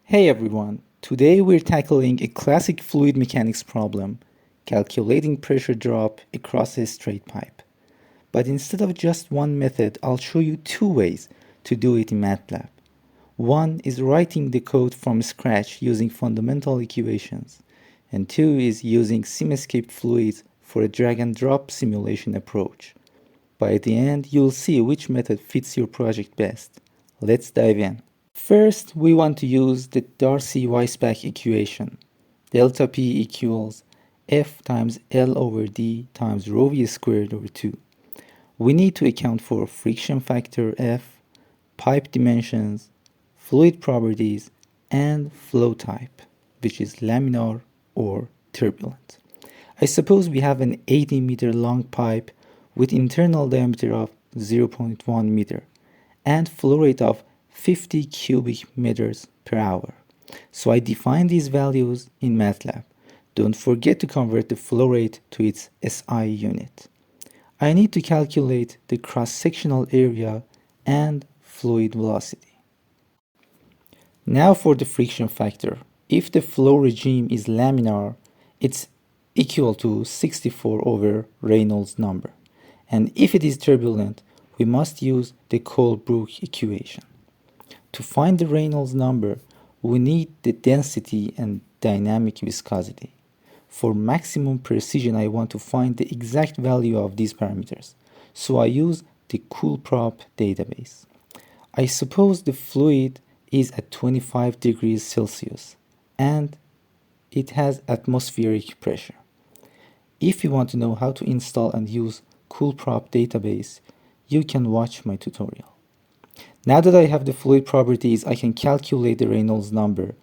Hey everyone, today we're tackling a classic fluid mechanics problem, calculating pressure drop across a straight pipe. But instead of just one method, I'll show you two ways to do it in MATLAB. One is writing the code from scratch using fundamental equations, and two is using Simscape Fluids for a drag and drop simulation approach. By the end, you'll see which method fits your project best. Let's dive in. First, we want to use the Darcy-Weisbach equation. Delta P equals F times L over D times rho V squared over 2. We need to account for friction factor F, pipe dimensions, fluid properties, and flow type, which is laminar or turbulent. I suppose we have an 80-meter long pipe with internal diameter of 0.1 meter and flow rate of 50 cubic meters per hour. So I define these values in MATLAB. Don't forget to convert the flow rate to its SI unit. I need to calculate the cross-sectional area and fluid velocity. Now for the friction factor. If the flow regime is laminar, it's equal to 64 over Reynolds number. And if it is turbulent, we must use the Colebrook equation. To find the Reynolds number, we need the density and dynamic viscosity. For maximum precision, I want to find the exact value of these parameters, so I use the Coolprop database. I suppose the fluid is at 25 degrees Celsius and it has atmospheric pressure. If you want to know how to install and use Coolprop database, you can watch my tutorial. Now that I have the fluid properties, I can calculate the Reynolds number.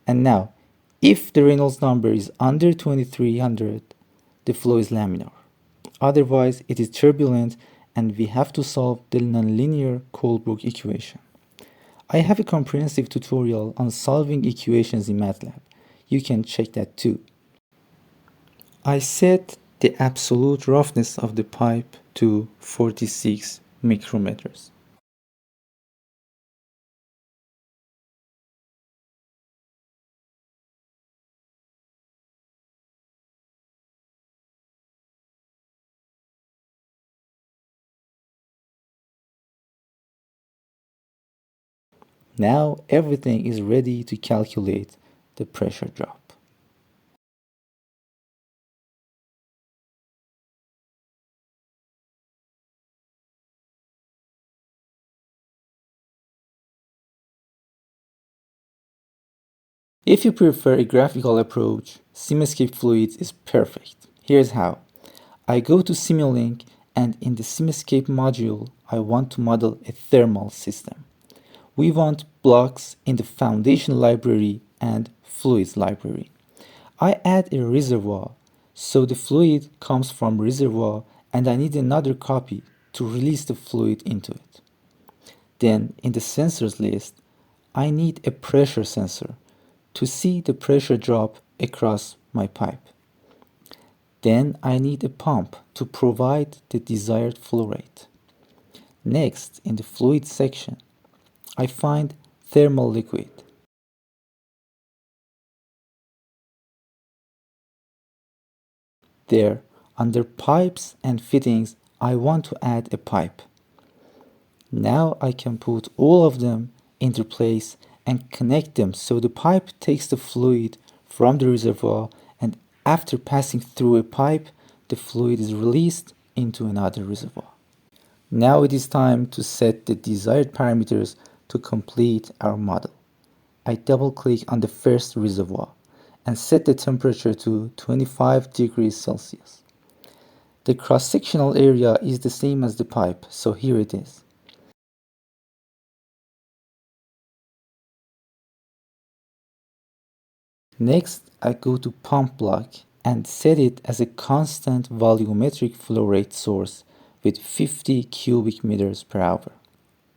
And now, if the Reynolds number is under 2300, the flow is laminar. Otherwise, it is turbulent and we have to solve the nonlinear Colebrook equation. I have a comprehensive tutorial on solving equations in MATLAB. You can check that too. I set the absolute roughness of the pipe to 46 micrometers. Now everything is ready to calculate the pressure drop. If you prefer a graphical approach, Simscape Fluids is perfect. Here's how. I go to Simulink and in the Simscape module, I want to model a thermal system. We want blocks in the foundation library and fluids library. I add a reservoir, so the fluid comes from reservoir and I need another copy to release the fluid into it. Then in the sensors list, I need a pressure sensor to see the pressure drop across my pipe. Then I need a pump to provide the desired flow rate. Next, in the fluid section, I find thermal liquid. There, under pipes and fittings, I want to add a pipe. Now I can put all of them into place and connect them so the pipe takes the fluid from the reservoir and after passing through a pipe, the fluid is released into another reservoir. Now it is time to set the desired parameters to complete our model. I double-click on the first reservoir and set the temperature to 25 degrees Celsius. The cross-sectional area is the same as the pipe, so here it is. Next, I go to pump block and set it as a constant volumetric flow rate source with 50 cubic meters per hour.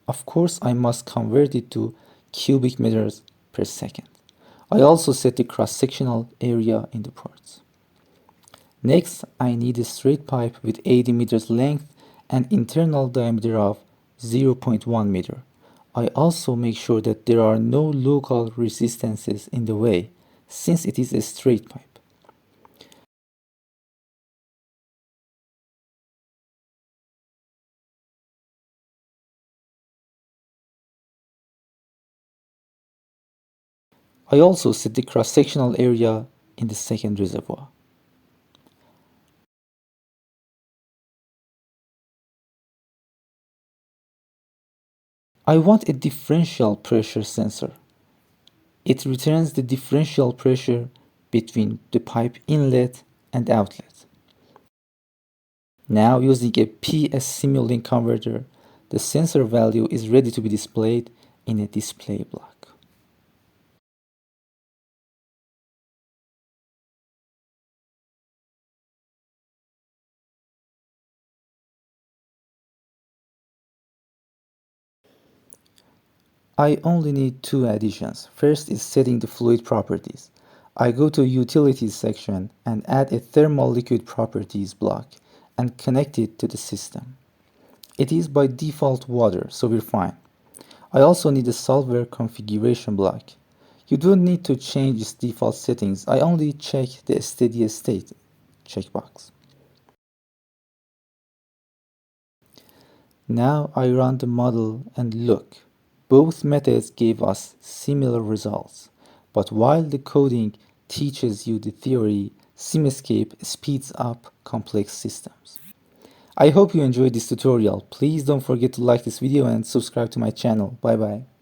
Of course, I must convert it to cubic meters per second. I also set the cross-sectional area in the parts. Next, I need a straight pipe with 80 meters length and internal diameter of 0.1 meter. I also make sure that there are no local resistances in the way, since it is a straight pipe. I also set the cross-sectional area in the second reservoir. I want a differential pressure sensor. It returns the differential pressure between the pipe inlet and outlet. Now, using a PS Simulink converter, the sensor value is ready to be displayed in a display block. I only need two additions. First is setting the fluid properties. I go to Utilities section and add a thermal liquid properties block and connect it to the system. It is by default water, so we're fine. I also need a solver configuration block. You don't need to change its default settings. I only check the steady state checkbox. Now I run the model and look. Both methods gave us similar results. But while the coding teaches you the theory, Simscape speeds up complex systems. I hope you enjoyed this tutorial. Please don't forget to like this video and subscribe to my channel. Bye bye.